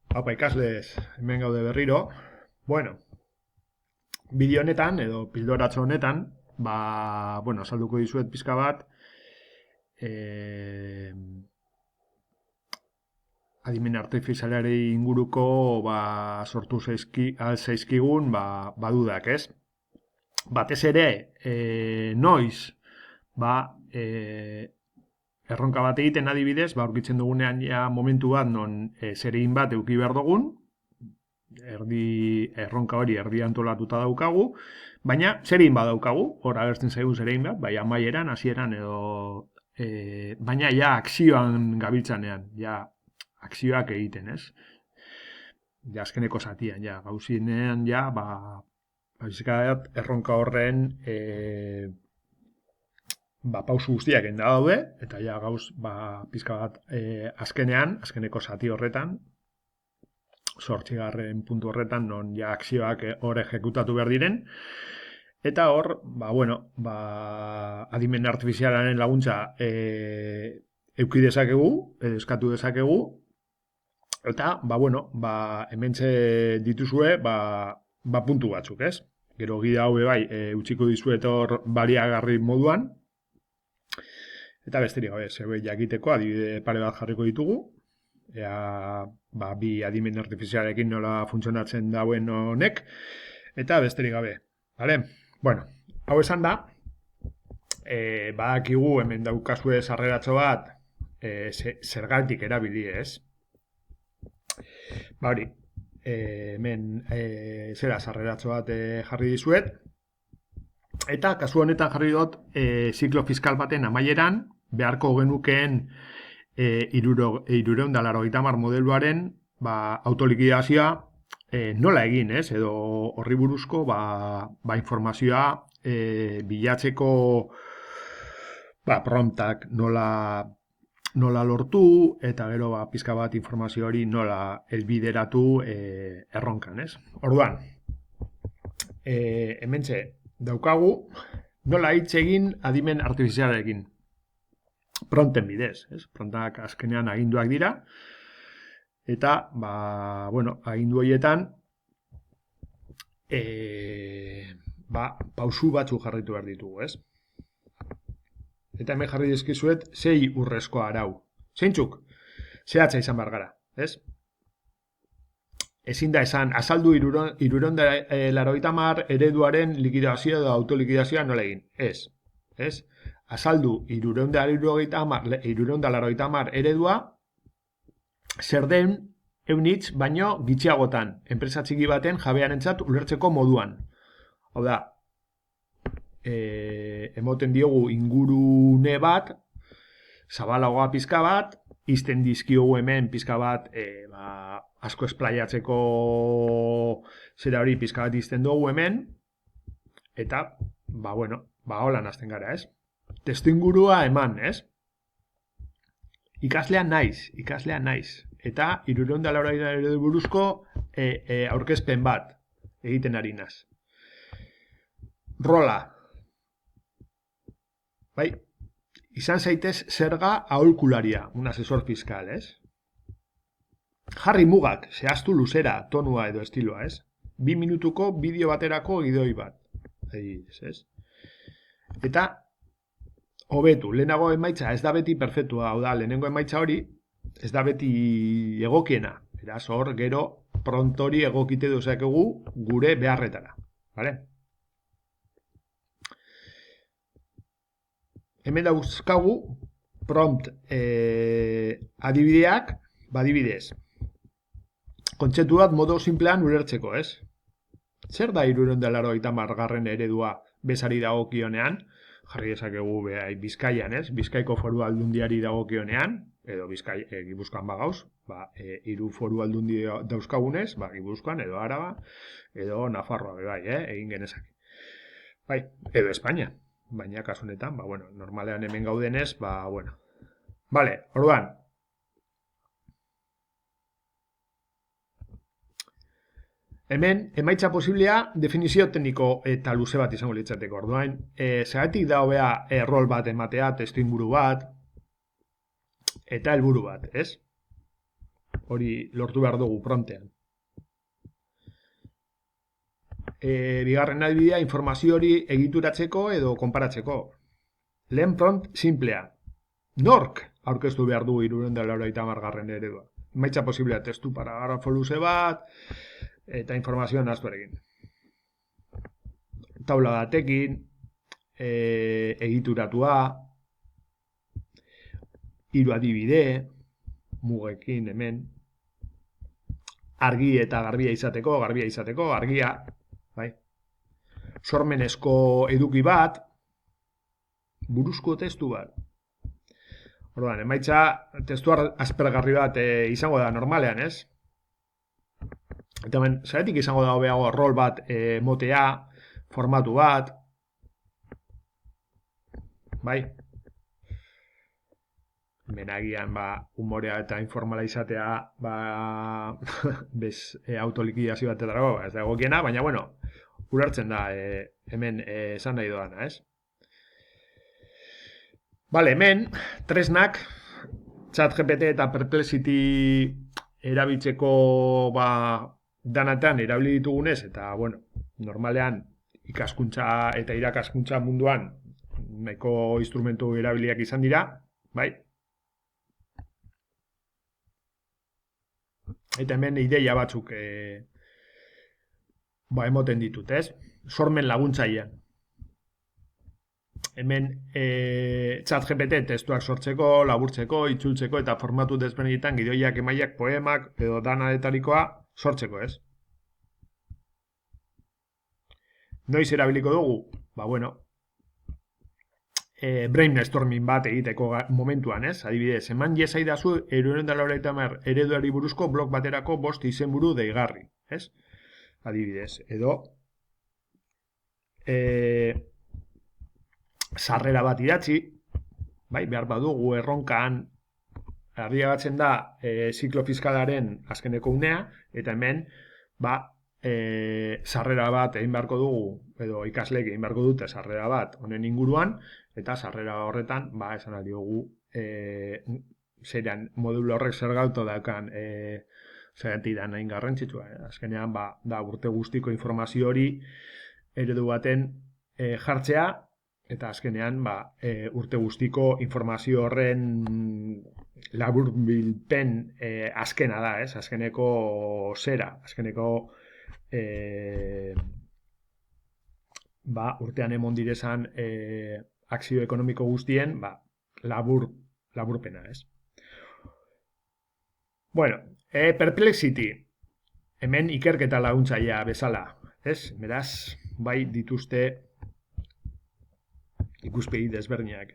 Haupa ikasles, hemen gaude berriro. Bueno, bideo honetan, edo pildoratxo honetan, salduko dizuet pizka bat, eh, adimen artifizialari inguruko, sortu zaizkigun, badudak, ez? Batez ere, noiz, ba, erronka bat egiten adibidez, aurkitzen dugunean ja momentu bat non zeregin bat eduki behar dugun, erronka hori erdi antolatuta daukagu, baina zeregin bat daukagu, hor agertzen zaigun zeregin bat, bai amaieran, hasieran edo baina ja akzioan gabiltzanean, ja akzioak egiten, ez? Ja azkeneko zatian, ja gauzinean, ja, erronka horren pausu guztiak enda daude, eta ja gauz, pizka bat azkeneko zati horretan, 8. puntu horretan, non ja akzioak hor ejekutatu behar diren, eta hor, adimen artifizialaren laguntza euki dezakegu, edo eskatu dezakegu, eta, hementxe dituzue, puntu batzuk, ez? Gero gida hau bai, utziko dizuet hor baliagarri moduan, eta besterik gabe, zebe jakiteko adibide pare bat jarriko ditugu, ea, bi adimen artifizialekin nola funtzionatzen dauen honek, eta besterik gabe, bale? Bueno, hau esan da, badakigu hemen daukazue sarreratxo bat, zergatik erabili, ez? Hori, hemen zera sarreratxo bat jarri dizuet, eta kasu honetan jarri dut ziklo fiskal baten amaieran, beharko genukeen 380 modeluaren autolikidazioa nola egin, ez? Edo horri buruzko informazioa bilatzeko promptak nola lortu, eta gero pizka bat informazio hori nola helbideratu erronkan, ez? Orduan, hementxe daukagu nola hitz egin adimen artifizialarekin. Prompten bidez, ez? Promptak azkenean aginduak dira, eta, agindu horietan, pausu batzu jarritu behar ditugu, ez? Eta hemen jarri dizkizuet 6 urrezko arau. Zeintzuk? Zehatza izan behar gara, ez? Ezin da esan, azaldu 380 ereduaren likidazioa edo autolikidazioa nola egin. Ez? Azaldu 380 eredua zer den eunitz baino gitxiagotan, enpresa txiki baten jabearentzat ulertzeko moduan. Hau da, emoten diogu ingurune bat, zabalagoa pizka bat, izten dizkiogu hemen pizka bat, asko esplaiatzeko zera hori pizka bat izten dugu hemen, eta, holan hasten gara, ez? Testuingurua eman, ez? Ikaslea naiz. Eta 380 eredu buruzko aurkezpen bat egiten ari naz. Rola. Bai, izan zaitez zerga aholkularia, un asesor fiskal, ez? Jarri mugak, zehaztu luzera, tonua edo estiloa, ez? 2 minutuko bideo baterako gidoi bat. Ez? Eta, hobetu, lehenago emaitza ez da beti perfektua, hau da, lehenengo emaitza hori ez da beti egokiena. Beraz, hor, gero, prontori egokite duzakegu gure beharretara. Vale? Hemen dauzkagu prompt adibideak, badibidez. Kontzeptu bat modo simplean ulertzeko, ez? Zer da 380 eredua bezari dagokionean? Jarri dezakegu Bizkaian, ez? Bizkaiko foru aldundiari dagokionean, edo Gipuzkoan bagauz, 3 foru aldundi dauzkagunez, Gipuzkoan, edo Araba, edo Nafarroa, egin genezake. Bai, edo Espainia. Baina kasu honetan, normalean hemen gaudenez, Vale, orduan. Hemen, emaitza posiblea definizio tekniko eta luze bat izango litzateko. Orduan, zeratik da hobea rol bat ematea, testuinguru bat, eta helburu bat, ez? hori lortu behar dugu prontean. Bigarren adibidea informazio hori egituratzeko edo konparatzeko. Lehen prompt simplea. Nork aurkeztu behar du 380 eredua. Emaitza posiblea testu paragrafo luze bat eta informazioa nahastuarekin. Taula batekin, egituratua, 3 adibide, mugekin hemen, argi eta garbia izateko, argia, bai. Sormenezko eduki bat, buruzko testu bat. Orduan, emaitza testu aspergarri bat izango da normalean, ez? Eta hemen, zaitik izango da hobeago rol bat motea, formatu bat, bai? Menagian, humorea eta informala izatea, autolikidazio bat edarako, ez da egokiena, baina, bueno, ulertzen da, hemen esan nahi doana, ez? Bale, hemen, tresnak, ChatGPT eta Perplexity erabiltzeko, danatan erabili ditugunez, eta, bueno, normalean, ikaskuntza eta irakaskuntza munduan, nahiko instrumentu erabiliak izan dira, bai? Eta hemen ideia batzuk emoten ditut, ez? Sormen laguntzailean. Hemen ChatGPT testuak sortzeko, laburtzeko, itzultzeko eta formatu desberdinetan gidoiak, emaiak, poemak edo danadetarikoa sortzeko, ez? Noiz erabiliko dugu? Bueno, brainstorming bat egiteko momentuan, ez? Adibidez, eman iezaidazu 380 ereduari buruzko blog baterako 5 izenburu deigarri, ez? Adibidez, edo sarrera bat idatzi, bai, behar badugu erronkan arriagatzen da ziklo fiskalaren azkeneko unea, eta hemen, sarrera bat egin beharko dugu, edo ikasleek egin beharko dute sarrera bat honen inguruan, eta sarrera horretan, esan ari dugu, zerean modulo horrek zer gauto daukan, zergatik da nahi garrantzitsua. Azkenean, da urte guztiko informazio hori eredu baten jartzea, eta azkenean, urte guztiko informazio horren laburbilpen azkena da, ez? Azkeneko zera, azkeneko urtean emon direzan akzio ekonomiko guztien laburpena, ez? Bueno, Perplexity, hemen ikerketa laguntzailea bezala, ez? Beraz, bai dituzte ikuspegi desberdinak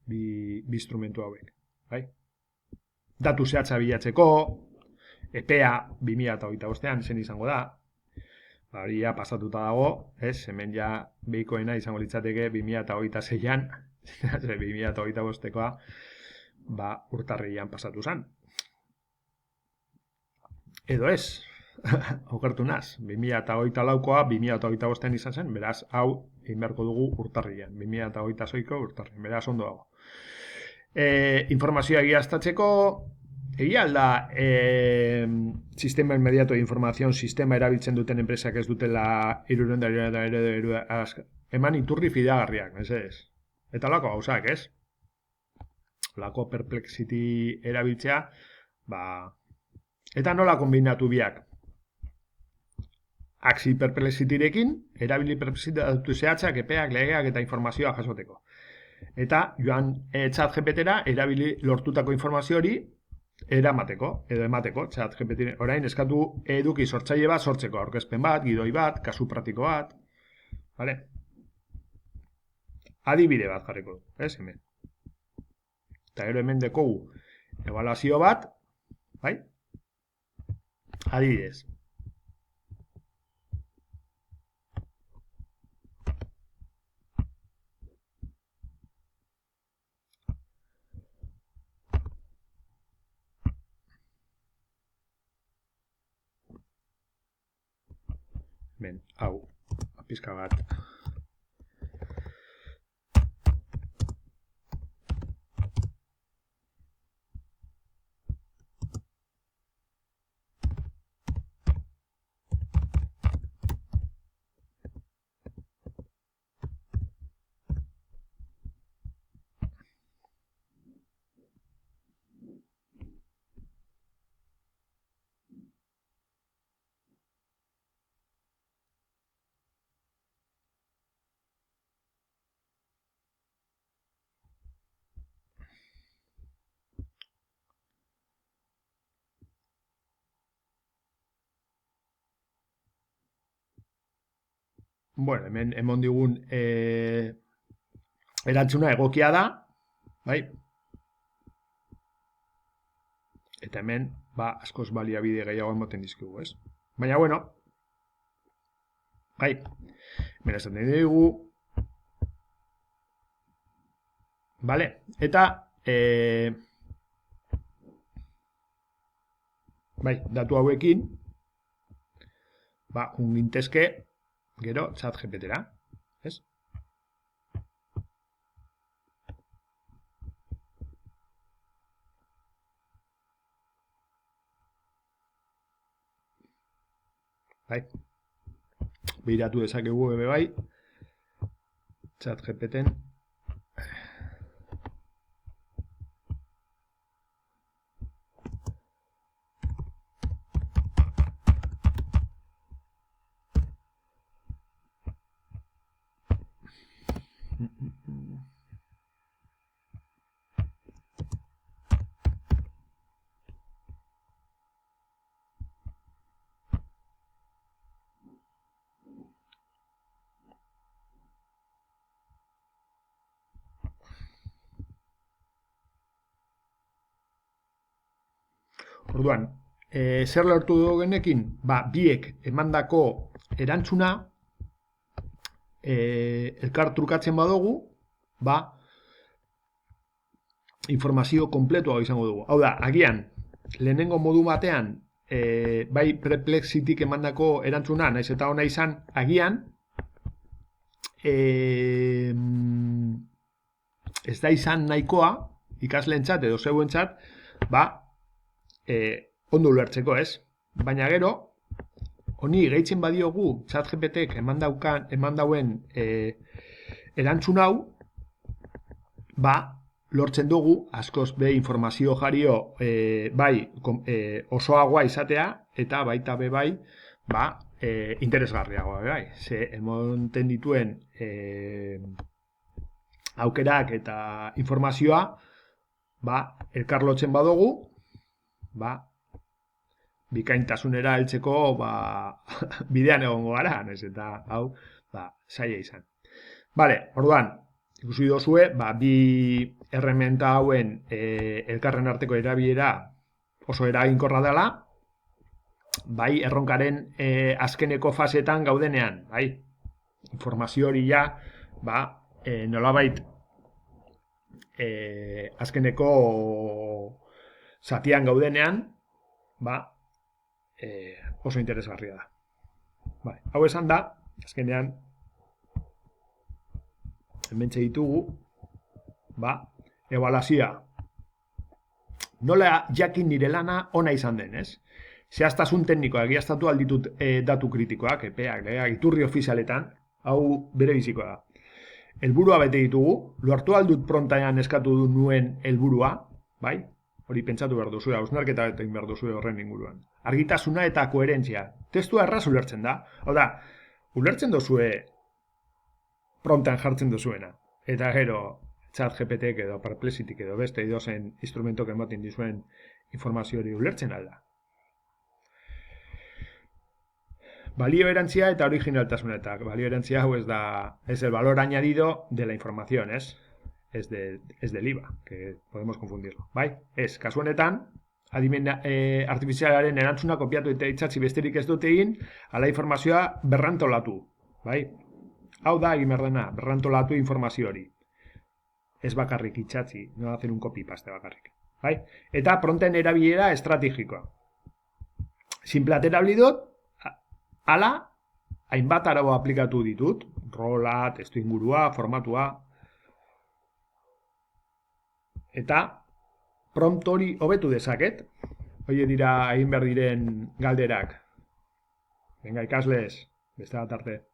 bi instrumentu hauek, bai? Datu zehatza bilatzeko, epea 2025an zen izango da, hori ja pasatuta dago, ez? Hemen ja behikoena izango litzateke 2026an, 2025koa, urtarrian pasatu zen. Edo ez, okertu naz, 2024koa 2025an izan zen, beraz, hau egin beharko dugu urtarrian, 2026ko urtarrian, beraz ondo dago. Informazioa egiaztatzeko, egia alda sistema inmediato de información, sistema erabiltzen duten enpresak ez dutela 380 eman iturri fidagarriak, ez? Eta lako gauzak, ez? Lako Perplexity erabiltzea, eta nola kombinatu biak? Axi Perplexityrekin, erabili Perplexity datu zehatzak, epeak, legeak eta informazioa jasoteko. Eta joan ChatGPTera erabili lortutako informazio hori eramateko, edo emateko, ChatGPT orain eskatu eduki sortzaile bat sortzeko, aurkezpen bat, gidoi bat, kasu praktiko bat, vale? Adibide bat jarriko du, ez hemen. Eta gero hemen dekogu ebaluazio bat, bai? Adibidez. Ben, hau, pizka bat. bueno, hemen emon digun erantzuna egokia da, bai? Eta hemen, askoz baliabide gehiago emoten dizkigu, ez? Baina, bueno, bai, hemen esaten dugu, vale? Eta, bai, datu hauekin, jungintezke, gero, ChatGPT-ra, ez? Bai, behiratu dezakegu ebe bai, ChatGPT-en. Orduan, zer lortu dugenekin? Biek emandako erantzuna elkar trukatzen badugu, informazio kompletua izango dugu. Hau da, agian, lehenengo modu batean, bai Perplexityk emandako erantzuna, naiz eta ona izan, agian, ez da izan nahikoa, ikasleentzat edo zeuentzat, ondo ulertzeko, ez? Baina gero, honi gehitzen badiogu ChatGPTek eman dauen erantzun hau, lortzen dugu, askoz be informazio jario osoagoa izatea, eta baita be bai, interesgarriagoa be bai. Ze emonten dituen aukerak eta informazioa, elkar lotzen badugu, bikaintasunera heltzeko bidean egongo gara, naiz eta hau zaila izan. Vale, orduan, ikusi dozue, bi erreminta hauen elkarren arteko erabilera oso eraginkorra dela, bai erronkaren azkeneko fasetan gaudenean, bai, informazio hori ja, nolabait azkeneko zatian gaudenean, oso interesgarria da. Vale, hau esan da, azkenean, hementxe ditugu, ebaluazioa. Nola jakin nire lana ona izan den, ez? Zehaztasun teknikoa, egiaztatu alditut datu kritikoak, epeak, iturri ofizialetan, hau bere bizikoa da. Helburua bete ditugu, lortu aldut prontaean eskatu du nuen helburua, bai? Hori pentsatu behar duzue, hausnarketa eta behar duzue horren inguruan. Argitasuna eta koherentzia. Testua erraz ulertzen da. Hau da, ulertzen duzue prontan jartzen duzuena. Eta gero, ChatGPTek edo Perplexityk edo beste edozen instrumentok ematen dizuen informazio hori ulertzen alda. Balio erantzia eta originaltasuna. Eta balio erantzia hau es el valor añadido de la información, ¿es? Es del IVA, que podemos confundirlo, bai? Ez, kasu honetan, adimen artifizialaren erantzuna kopiatu eta itxatzi besterik ez dute egin, ala informazioa berrantolatu, bai? Hau da egin behar dena, berrantolatu informazio hori. Ez bakarrik itxatzi, no hacer un copy-paste bakarrik, bai? Eta pronten erabilera estrategikoa. Sinplat erabili dut, ala, hainbat arau aplikatu ditut, rola, testu ingurua, formatua, eta prompt hori hobetu dezaket. Hoi dira egin behar diren galderak. Venga, ikasles, beste bat arte.